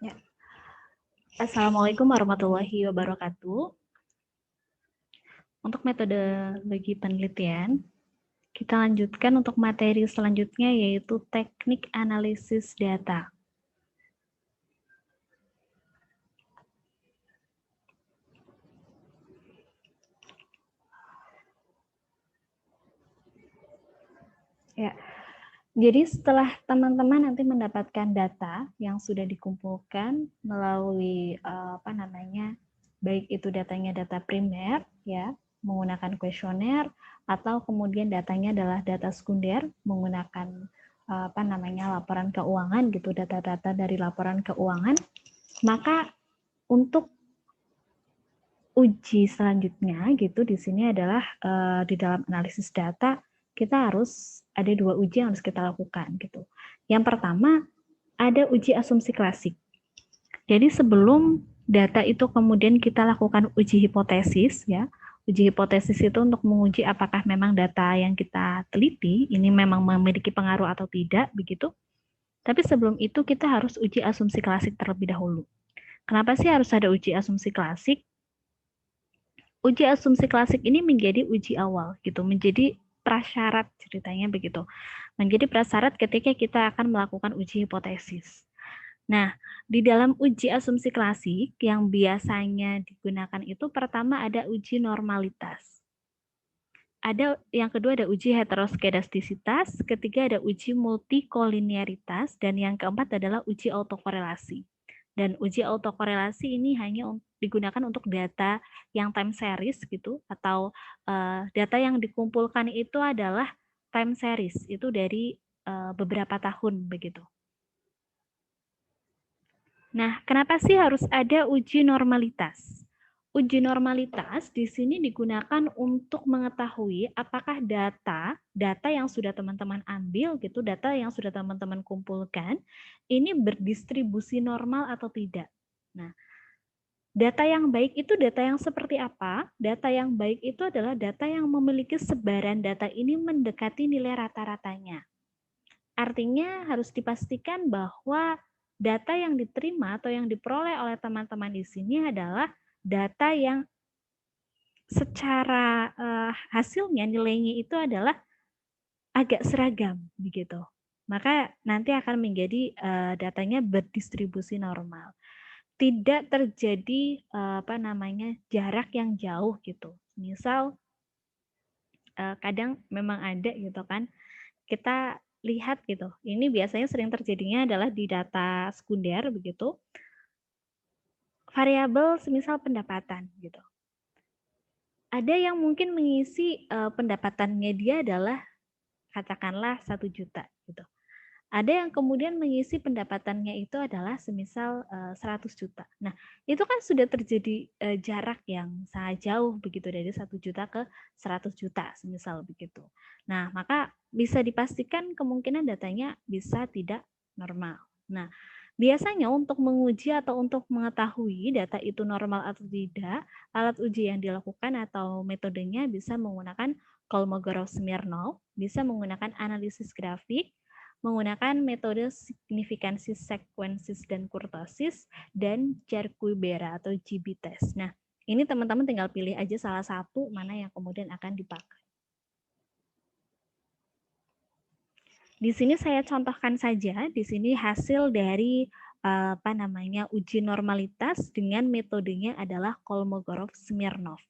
Ya. Assalamualaikum warahmatullahi wabarakatuh. Untuk metodologi penelitian, kita lanjutkan untuk materi selanjutnya yaitu teknik analisis data. Ya. Jadi setelah teman-teman nanti mendapatkan data yang sudah dikumpulkan melalui baik itu datanya data primer ya, menggunakan kuesioner atau kemudian datanya adalah data sekunder menggunakan laporan keuangan gitu, data-data dari laporan keuangan, maka untuk uji selanjutnya gitu di sini adalah di dalam analisis data kita harus ada 2 uji yang harus kita lakukan gitu. Yang pertama ada uji asumsi klasik. Jadi sebelum data itu kemudian kita lakukan uji hipotesis ya. Uji hipotesis itu untuk menguji apakah memang data yang kita teliti ini memang memiliki pengaruh atau tidak begitu. Tapi sebelum itu kita harus uji asumsi klasik terlebih dahulu. Kenapa sih harus ada uji asumsi klasik? Uji asumsi klasik ini menjadi uji awal gitu, menjadi prasyarat ceritanya begitu. Menjadi prasyarat ketika kita akan melakukan uji hipotesis. Nah, di dalam uji asumsi klasik yang biasanya digunakan itu pertama ada uji normalitas. Yang kedua ada uji heteroskedastisitas, ketiga ada uji multikolinearitas, dan yang keempat adalah uji autokorelasi. Dan uji autokorelasi ini hanya digunakan untuk data yang time series gitu, atau data yang dikumpulkan itu adalah time series, itu dari beberapa tahun begitu. Nah, kenapa sih harus ada uji normalitas? Uji normalitas di sini digunakan untuk mengetahui apakah data yang sudah teman-teman ambil gitu, data yang sudah teman-teman kumpulkan ini berdistribusi normal atau tidak. Nah, data yang baik itu data yang seperti apa? Data yang baik itu adalah data yang memiliki sebaran data ini mendekati nilai rata-ratanya. Artinya harus dipastikan bahwa data yang diterima atau yang diperoleh oleh teman-teman di sini adalah data yang secara hasilnya nilainya itu adalah agak seragam begitu. Maka nanti akan menjadi datanya berdistribusi normal. Tidak terjadi jarak yang jauh gitu. Misal kadang memang ada gitu kan, kita lihat gitu. Ini biasanya sering terjadinya adalah di data sekunder begitu. Variabel semisal pendapatan gitu. Ada yang mungkin mengisi pendapatannya dia adalah katakanlah 1 juta gitu. Ada yang kemudian mengisi pendapatannya itu adalah semisal 100 juta. Nah, itu kan sudah terjadi jarak yang sangat jauh begitu dari 1 juta ke 100 juta semisal begitu. Nah, maka bisa dipastikan kemungkinan datanya bisa tidak normal. Nah, biasanya untuk menguji atau untuk mengetahui data itu normal atau tidak, alat uji yang dilakukan atau metodenya bisa menggunakan Kolmogorov-Smirnov, bisa menggunakan analisis grafik, menggunakan metode signifikansi sekuensis dan kurtosis, dan Cherqui-Bera atau GB test. Nah, ini teman-teman tinggal pilih aja salah satu mana yang kemudian akan dipakai. Di sini saya contohkan saja, di sini hasil dari uji normalitas dengan metodenya adalah Kolmogorov-Smirnov.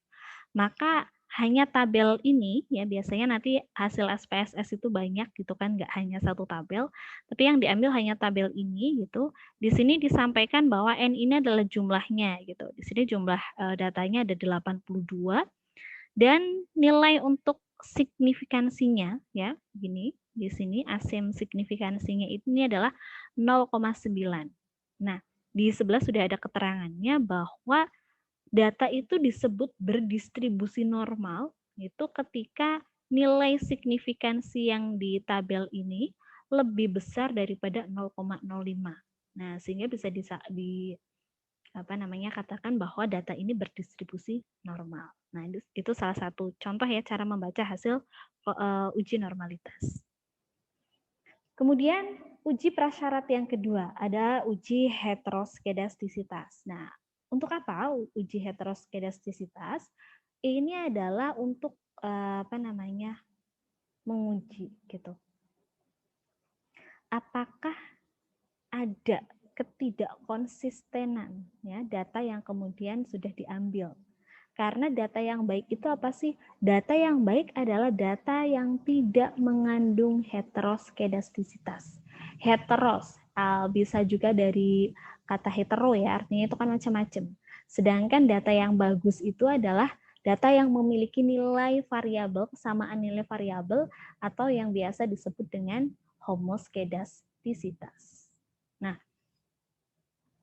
Maka hanya tabel ini ya biasanya nanti hasil SPSS itu banyak gitu kan, nggak hanya satu tabel, tapi yang diambil hanya tabel ini gitu. Di sini disampaikan bahwa N ini adalah jumlahnya gitu. Di sini jumlah datanya ada 82 dan nilai untuk signifikansinya ya gini di sini asim signifikansinya ini adalah 0,9. Nah, di sebelah sudah ada keterangannya bahwa data itu disebut berdistribusi normal itu ketika nilai signifikansi yang di tabel ini lebih besar daripada 0,05. Nah, sehingga bisa katakan bahwa data ini berdistribusi normal. Nah, itu salah satu contoh ya cara membaca hasil uji normalitas. Kemudian uji prasyarat yang kedua ada uji heteroskedastisitas. Nah, untuk apa uji heteroskedastisitas? Ini adalah untuk menguji gitu. Apakah ada ketidakkonsistenan ya data yang kemudian sudah diambil. Karena data yang baik itu apa sih? Data yang baik adalah data yang tidak mengandung heteroskedastisitas. Heteros bisa juga dari kata hetero ya, artinya itu kan macam-macam. Sedangkan data yang bagus itu adalah data yang memiliki nilai variabel, kesamaan nilai variabel, atau yang biasa disebut dengan homoskedastisitas. Nah,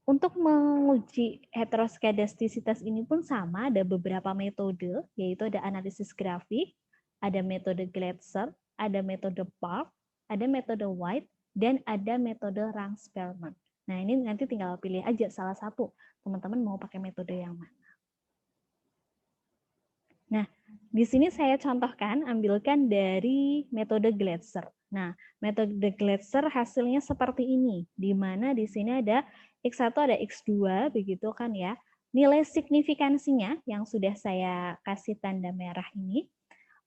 untuk menguji heteroskedastisitas ini pun sama, ada beberapa metode, yaitu ada analisis grafik, ada metode Glatzer, ada metode Park, ada metode White, dan ada metode Rang-Spelman. Nah, ini nanti tinggal pilih aja salah satu. Teman-teman mau pakai metode yang mana. Nah, di sini saya contohkan, ambilkan dari metode Glatzer. Nah, metode Glatzer hasilnya seperti ini, di mana di sini ada X1 ada X2, begitu kan ya. Nilai signifikansinya yang sudah saya kasih tanda merah ini,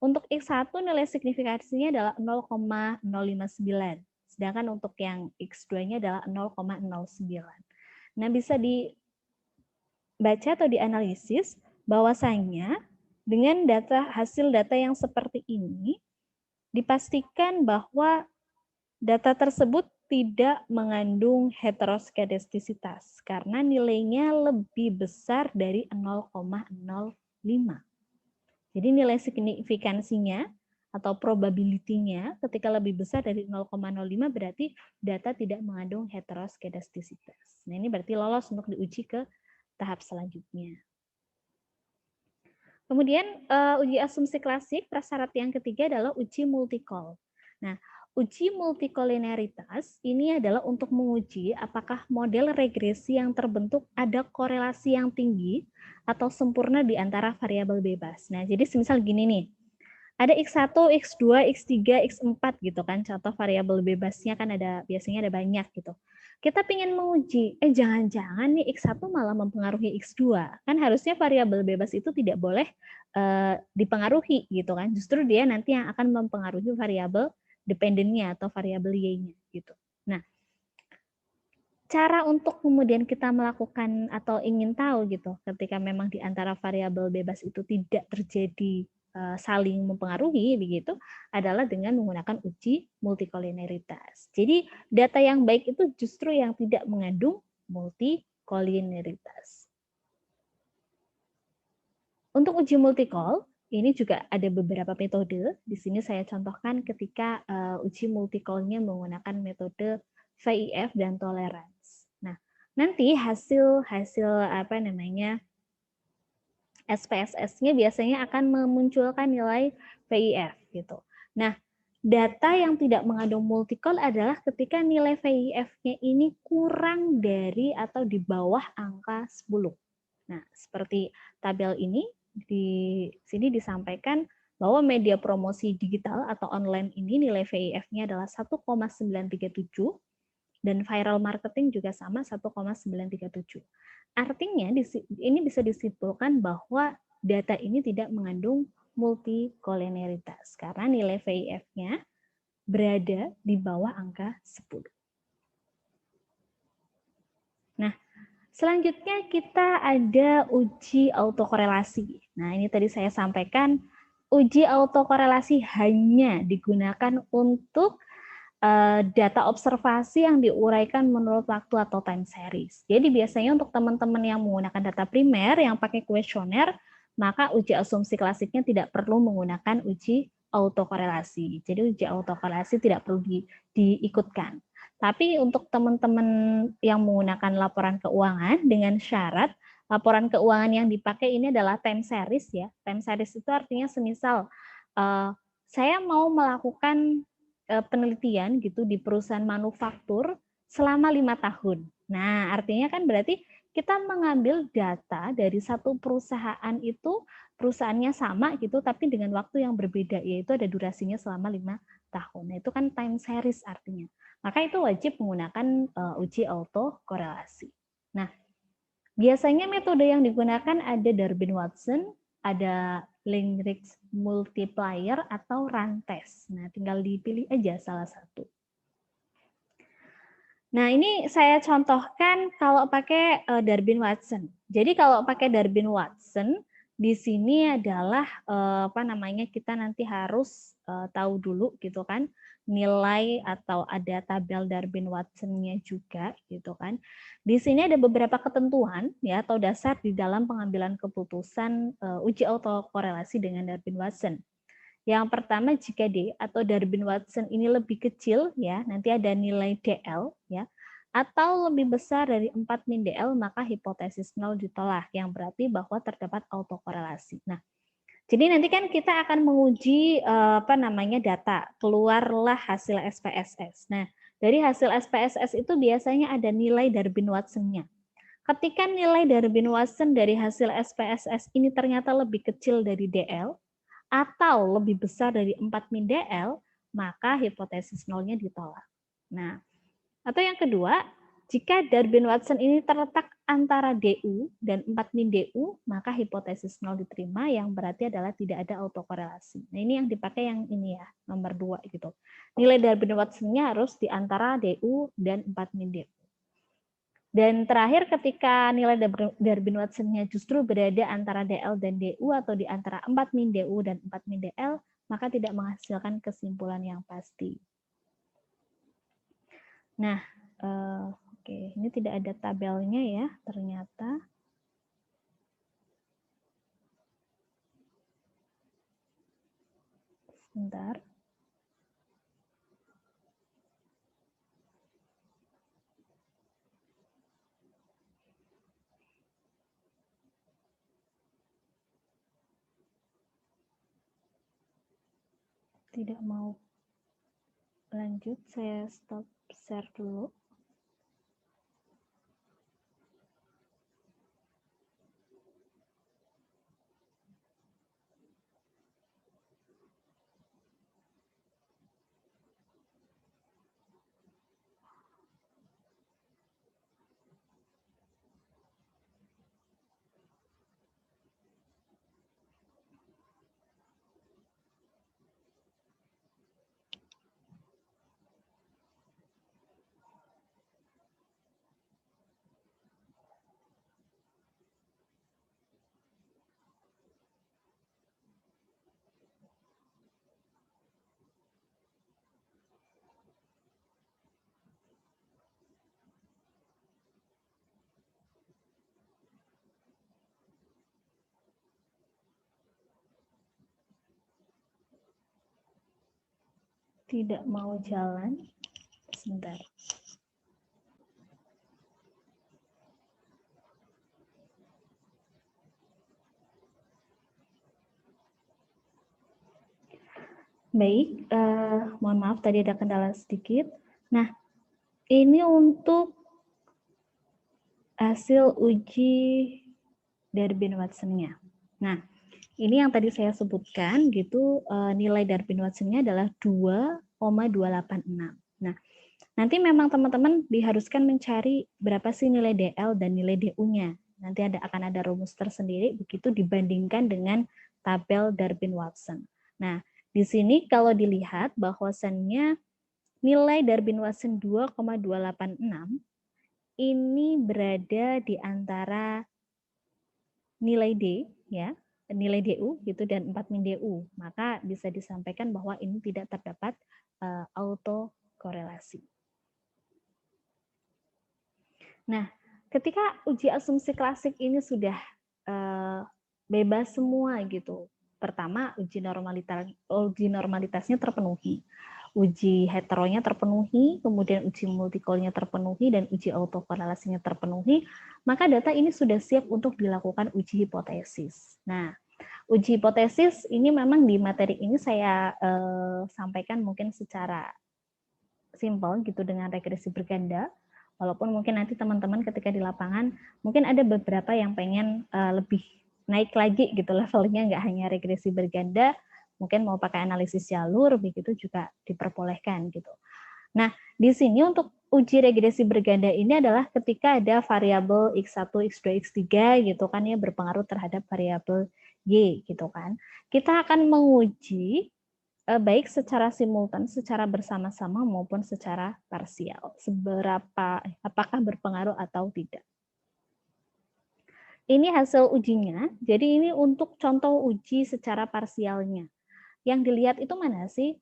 untuk X1 nilai signifikansinya adalah 0,059, sedangkan untuk yang X2-nya adalah 0,09. Nah, bisa dibaca atau dianalisis bahwasanya dengan hasil data yang seperti ini, dipastikan bahwa data tersebut tidak mengandung heteroskedastisitas karena nilainya lebih besar dari 0,05. Jadi nilai signifikansinya atau probability-nya ketika lebih besar dari 0,05 berarti data tidak mengandung heteroskedastisitas. Nah, ini berarti lolos untuk diuji ke tahap selanjutnya. Kemudian uji asumsi klasik, prasyarat yang ketiga adalah uji multikol. Nah, uji multikolinearitas ini adalah untuk menguji apakah model regresi yang terbentuk ada korelasi yang tinggi atau sempurna di antara variabel bebas. Nah, jadi semisal gini nih, ada X1, X2, X3, X4 gitu kan, contoh variabel bebasnya kan biasanya ada banyak gitu. Kita ingin menguji, jangan-jangan nih X1 malah mempengaruhi X2. Kan harusnya variabel bebas itu tidak boleh dipengaruhi gitu kan. Justru dia nanti yang akan mempengaruhi variabel dependennya atau variabel Y-nya gitu. Nah, cara untuk kemudian kita melakukan atau ingin tahu gitu ketika memang di antara variabel bebas itu tidak terjadi saling mempengaruhi begitu adalah dengan menggunakan uji multikolinearitas. Jadi data yang baik itu justru yang tidak mengandung multikolinearitas. Untuk uji multikol ini juga ada beberapa metode. Di sini saya contohkan ketika uji multikolnya menggunakan metode VIF dan tolerance. Nah, nanti hasil SPSS-nya biasanya akan memunculkan nilai VIF gitu. Nah, data yang tidak mengandung multikol adalah ketika nilai VIF-nya ini kurang dari atau di bawah angka 10. Nah, seperti tabel ini di sini disampaikan bahwa media promosi digital atau online ini nilai VIF-nya adalah 1,937 dan viral marketing juga sama 1,937. Artinya ini bisa disimpulkan bahwa data ini tidak mengandung multikolinearitas karena nilai VIF-nya berada di bawah angka 10. Nah, selanjutnya kita ada uji autokorelasi. Nah, ini tadi saya sampaikan uji autokorelasi hanya digunakan untuk data observasi yang diuraikan menurut waktu atau time series. Jadi biasanya untuk teman-teman yang menggunakan data primer yang pakai kuesioner, maka uji asumsi klasiknya tidak perlu menggunakan uji autokorelasi. Jadi uji autokorelasi tidak perlu diikutkan. Tapi untuk teman-teman yang menggunakan laporan keuangan dengan syarat laporan keuangan yang dipakai ini adalah time series ya. Time series itu artinya semisal saya mau melakukan penelitian gitu di perusahaan manufaktur selama 5 tahun. Nah, artinya kan berarti kita mengambil data dari satu perusahaan itu, perusahaannya sama gitu, tapi dengan waktu yang berbeda, yaitu ada durasinya selama 5 tahun. Nah, itu kan time series artinya. Maka itu wajib menggunakan uji autokorelasi. Nah, biasanya metode yang digunakan ada Darwin-Watson, ada Lingrichs multiplier, atau Rantes. Nah, tinggal dipilih aja salah satu. Nah, ini saya contohkan kalau pakai Darwin-Watson. Jadi kalau pakai Darwin-Watson, di sini adalah apa namanya, kita nanti harus tahu dulu gitu kan nilai, atau ada tabel Darwin-Watson-nya juga gitu kan. Di sini ada beberapa ketentuan ya atau dasar di dalam pengambilan keputusan uji autokorelasi dengan Darwin-Watson. Yang pertama, jika D atau Darwin-Watson ini lebih kecil, ya nanti ada nilai DL, ya, atau lebih besar dari 4 min DL, maka hipotesis nol ditolak, yang berarti bahwa terdapat autokorelasi. Nah, jadi nanti kan kita akan menguji apa namanya data, keluarlah hasil SPSS. Nah, dari hasil SPSS itu biasanya ada nilai Darwin-Watson-nya. Ketika nilai Darwin-Watson dari hasil SPSS ini ternyata lebih kecil dari DL, atau lebih besar dari 4 min DL, maka hipotesis nolnya ditolak. Nah, atau yang kedua, jika Darwin-Watson ini terletak antara DU dan 4 min DU, maka hipotesis nol diterima, yang berarti adalah tidak ada autokorelasi. Nah, ini yang dipakai yang ini ya, nomor 2 gitu. Nilai Darwin-Watson-nya harus di antara DU dan 4 min DU. Dan terakhir, ketika nilai Darwin-Watson-nya justru berada antara DL dan DU, atau di antara 4 min DU dan 4 min DL, maka tidak menghasilkan kesimpulan yang pasti. Nah, oke, ini tidak ada tabelnya ya, ternyata. Sebentar. Tidak mau lanjut, saya stop share dulu. Tidak mau jalan. Sebentar. Baik, mohon maaf tadi ada kendala sedikit. Nah, ini untuk hasil uji Darwin-Watson-nya. Nah, ini yang tadi saya sebutkan gitu, nilai Darwin-Watson-nya adalah 2,286. Nah, nanti memang teman-teman diharuskan mencari berapa sih nilai DL dan nilai DU-nya. Nanti akan ada rumus tersendiri begitu dibandingkan dengan tabel Darwin-Watson. Nah, di sini kalau dilihat bahwasannya nilai Darwin-Watson 2,286 ini berada di antara nilai D ya, nilai DU gitu dan 4 min DU. Maka bisa disampaikan bahwa ini tidak terdapat autokorelasi. Nah, ketika uji asumsi klasik ini sudah bebas semua gitu. Pertama, uji normalitasnya terpenuhi, uji heteronya terpenuhi, kemudian uji multicolnya terpenuhi, dan uji autokorelasinya terpenuhi, maka data ini sudah siap untuk dilakukan uji hipotesis. Nah, uji hipotesis ini memang di materi ini saya sampaikan mungkin secara simpel gitu dengan regresi berganda. Walaupun mungkin nanti teman-teman ketika di lapangan, mungkin ada beberapa yang pengen lebih naik lagi gitu levelnya, nggak hanya regresi berganda, mungkin mau pakai analisis jalur, begitu juga diperbolehkan gitu. Nah, di sini untuk uji regresi berganda ini adalah ketika ada variabel X1, X2, X3 gitu kan ya berpengaruh terhadap variabel Y gitu kan. Kita akan menguji baik secara simultan, secara bersama-sama maupun secara parsial. Apakah berpengaruh atau tidak. Ini hasil ujinya, jadi ini untuk contoh uji secara parsialnya. Yang dilihat itu mana sih?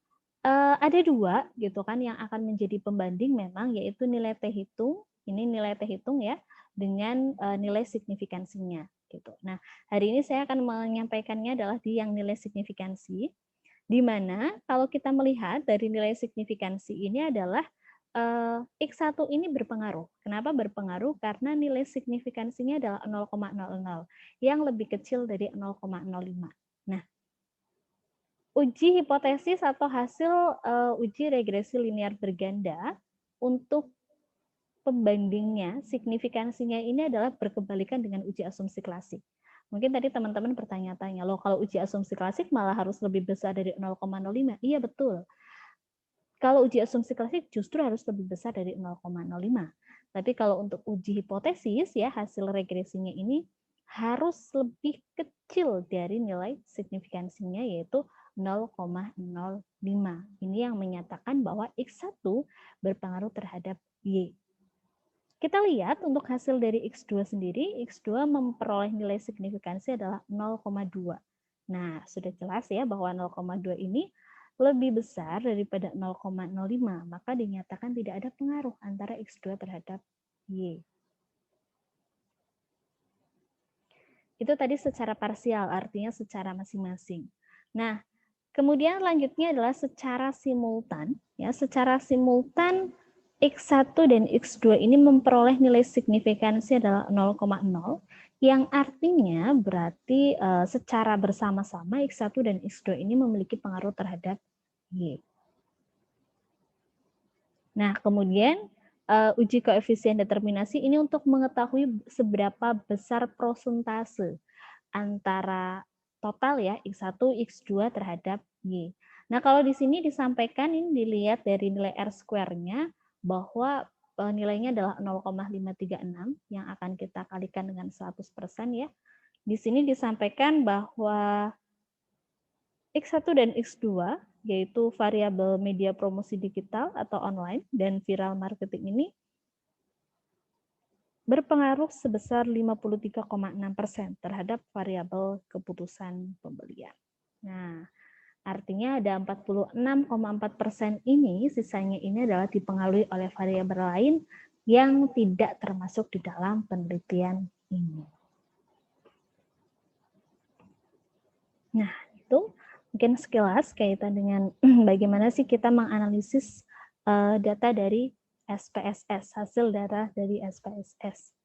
Ada dua gitu kan yang akan menjadi pembanding memang, yaitu nilai T hitung, ini nilai T hitung ya, dengan nilai signifikansinya gitu. Nah, hari ini saya akan menyampaikannya adalah di yang nilai signifikansi, di mana kalau kita melihat dari nilai signifikansi ini adalah X1 ini berpengaruh. Kenapa berpengaruh? Karena nilai signifikansinya adalah 0,00 yang lebih kecil dari 0,05. Nah, uji hipotesis atau hasil uji regresi linear berganda untuk pembandingnya, signifikansinya ini adalah berkebalikan dengan uji asumsi klasik. Mungkin tadi teman-teman bertanya-tanya, loh kalau uji asumsi klasik malah harus lebih besar dari 0,05. Iya betul. Kalau uji asumsi klasik justru harus lebih besar dari 0,05. Tapi kalau untuk uji hipotesis ya hasil regresinya ini harus lebih kecil dari nilai signifikansinya yaitu 0,05. Ini yang menyatakan bahwa X1 berpengaruh terhadap Y. Kita lihat untuk hasil dari X2 sendiri, X2 memperoleh nilai signifikansi adalah 0,2. Nah, sudah jelas ya bahwa 0,2 ini lebih besar daripada 0,05, maka dinyatakan tidak ada pengaruh antara X2 terhadap Y. Itu tadi secara parsial, artinya secara masing-masing. Nah, kemudian lanjutnya adalah secara simultan. Ya, secara simultan X1 dan X2 ini memperoleh nilai signifikansi adalah 0,0, yang artinya berarti secara bersama-sama X1 dan X2 ini memiliki pengaruh terhadap Y. Nah, kemudian uji koefisien determinasi ini untuk mengetahui seberapa besar prosentase antara total ya X1, X2 terhadap Y. Nah, kalau di sini disampaikan ini dilihat dari nilai R square-nya bahwa nilainya adalah 0,536 yang akan kita kalikan dengan 100% ya. Di sini disampaikan bahwa X1 dan X2 yaitu variabel media promosi digital atau online dan viral marketing ini berpengaruh sebesar 53,6% terhadap variabel keputusan pembelian. Nah, artinya ada 46,4% ini, sisanya ini adalah dipengaruhi oleh variabel lain yang tidak termasuk di dalam penelitian ini. Nah, itu mungkin sekilas kaitan dengan bagaimana sih kita menganalisis data dari SPSS, hasil data dari SPSS.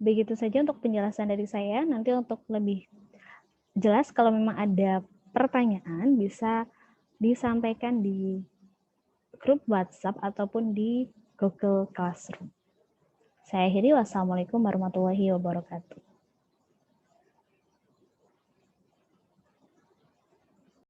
Begitu saja untuk penjelasan dari saya. Nanti untuk lebih jelas kalau memang ada pertanyaan bisa disampaikan di grup WhatsApp ataupun di Google Classroom. Saya akhiri, wassalamualaikum warahmatullahi wabarakatuh.